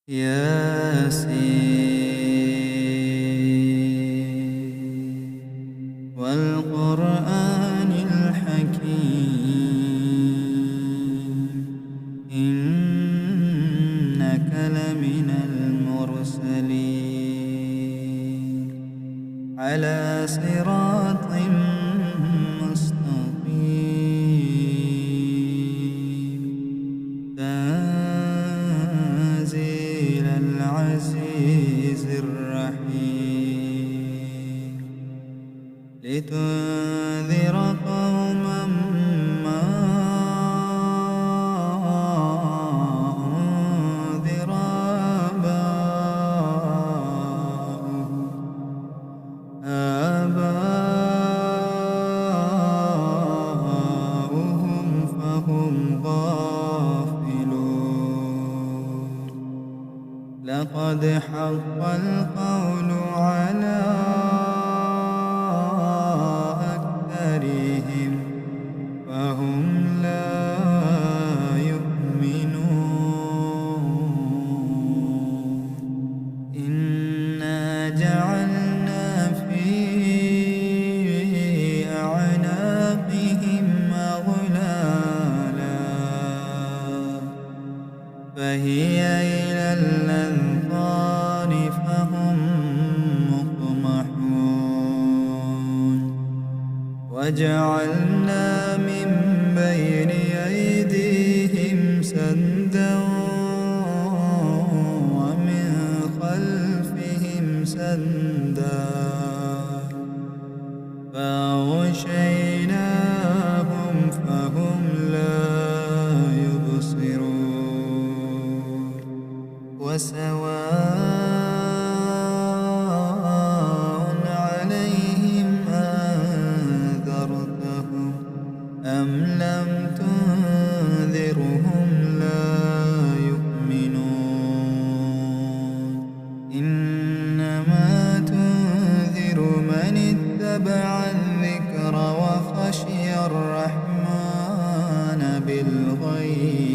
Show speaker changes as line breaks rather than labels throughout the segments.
ياسين والقرآن الحكيم إنك لمن المرسلين على صراط مستقيم تنزيل العزيز الرحيم لتنذر قوما ما أنذر آباؤهم فهم غافلون لقد حق القول على أكثرهم فهم لا يؤمنون إنا جعلنا في أعناقهم أغلالا فهي إلى الأذقان فهم مقمحون وجعلنا من بين أيديهم سدا ومن خلفهم سدا فأغشيناهم فهم لا يبصرون وسواء عليهم أنذرتهم أم لم تنذرهم لا يؤمنون إنما تنذر من اتبع الذكر وخشي الرحمن بالغيب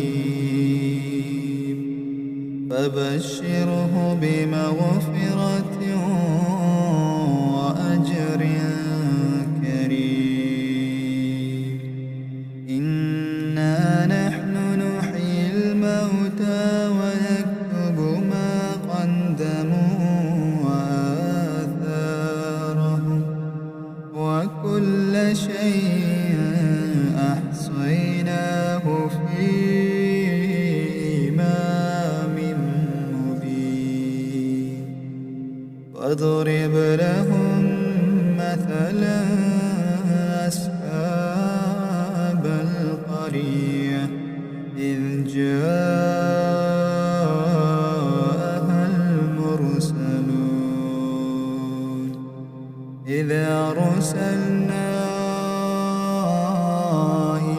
فبشره بمغفرة وأجر كريم إنا نحن نحيي الموتى ونكتب ما قدموا وآثارهم وكل شيء أحصيناه في إمام مبين واضرب لهم مثلا أصحاب القرية إذ جاءها المرسلون إذا أرسلنا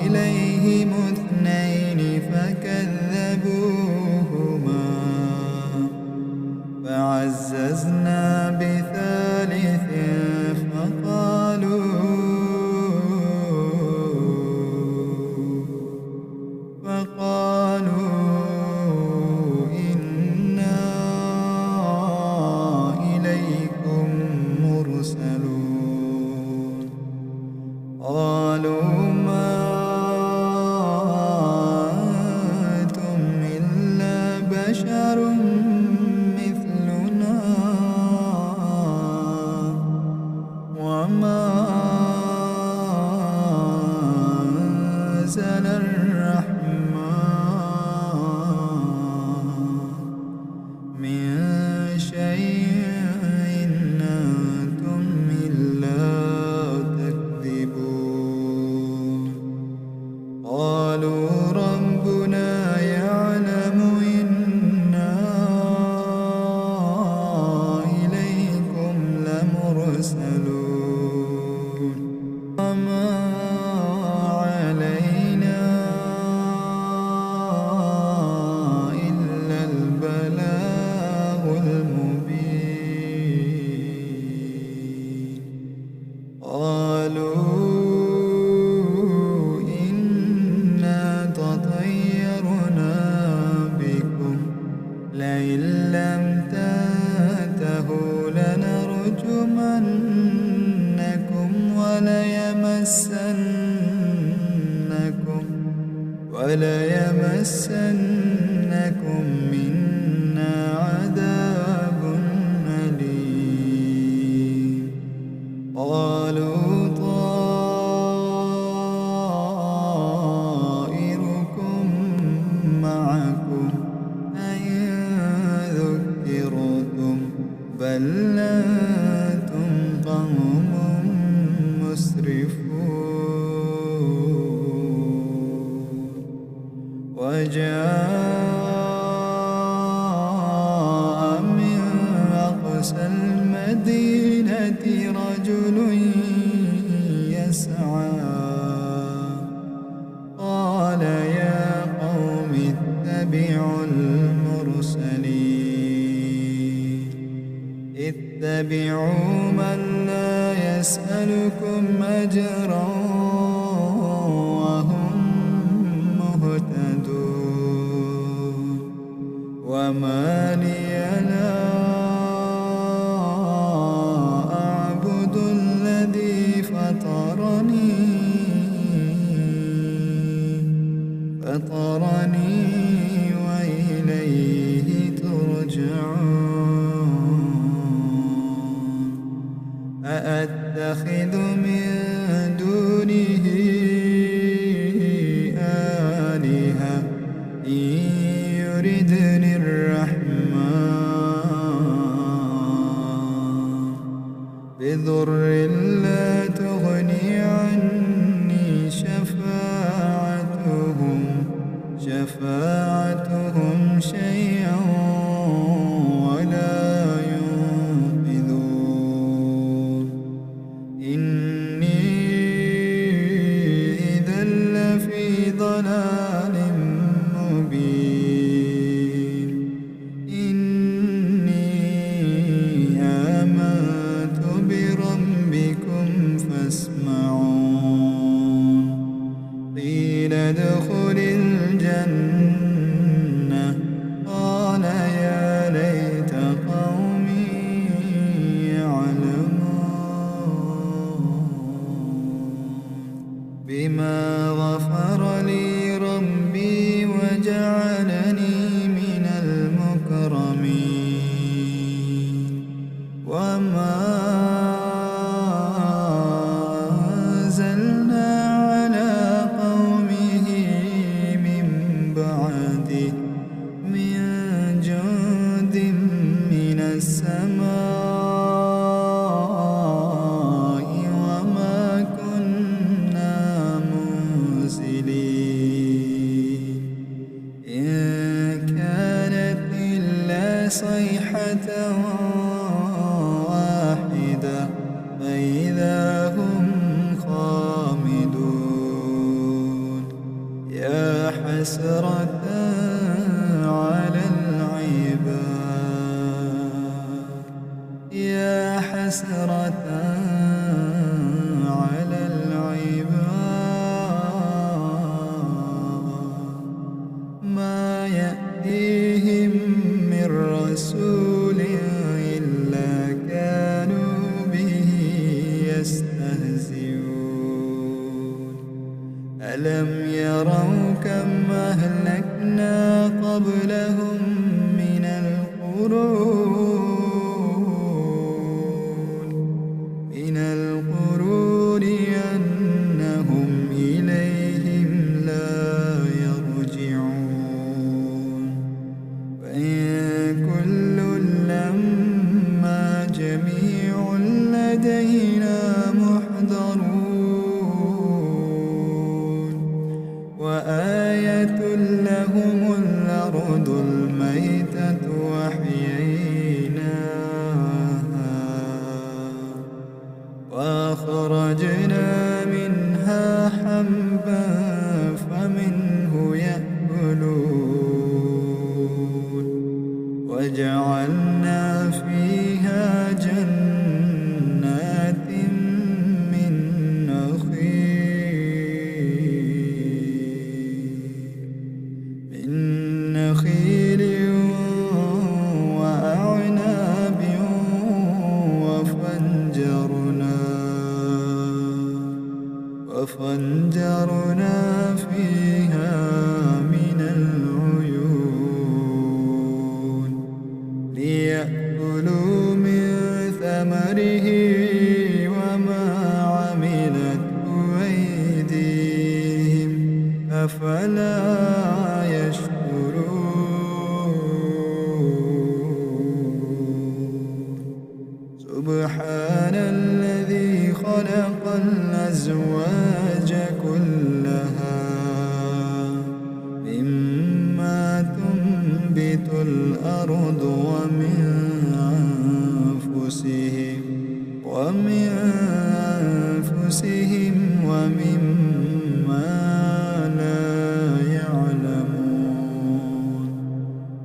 إليهم اثنين فكذبوهما فعززنا بثالث فقالوا وليمسنكم منا عذاب أليم. قالوا طائركم معكم أئن ذكرتم بل أنتم قوم مسرفون. وجاء من أقصى المدينة رجل يسعى قال يا قوم اتبعوا المرسلين اتبعوا من لا يسألكم أجرا وهم مهتدون. وما لي لا أعبد الذي فطرني وإليه ترجعون. أأتخذ من دونه آلهة إن يردني الرحمن بضر لا تغني عني شفاعتهم شيئا ولا ينقذون. إني إذا لفي ضلال مبين. إني آمنت بربكم فاسمعون. قيل ادخل الجنة قال يا ليت قومي يعلمون. بما غفر لي ربي وجعلني من المكرمين. وما أنزلنا على قومه من بعده من جند من السماء وما كنا منزلين. إن كانت إلا صيحة واحدة فإذا هم خامدون. يا حسرة على العباد يا حسرة على العباد ما يأتيهم من رسول إلا كانوا به يستهزئون. ألم يروا كم أهلكنا قبلهم من القرون أنهم إليهم لا يرجعون. وإن كل لما جميع لدينا محضرون. وآية لهم الأرض الميتة وأحييناها وأخرجنا منها حبا فمنه يأكلون. وجعلنا فيها جنات من نخيل وأعناب وفجرنا فيها تنبت الأرض ومن أنفسهم ومما لا يعلمون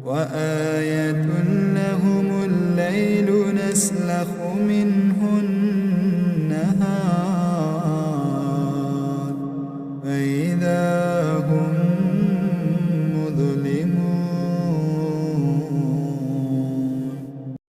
وآية لهم الليل نسلخ منه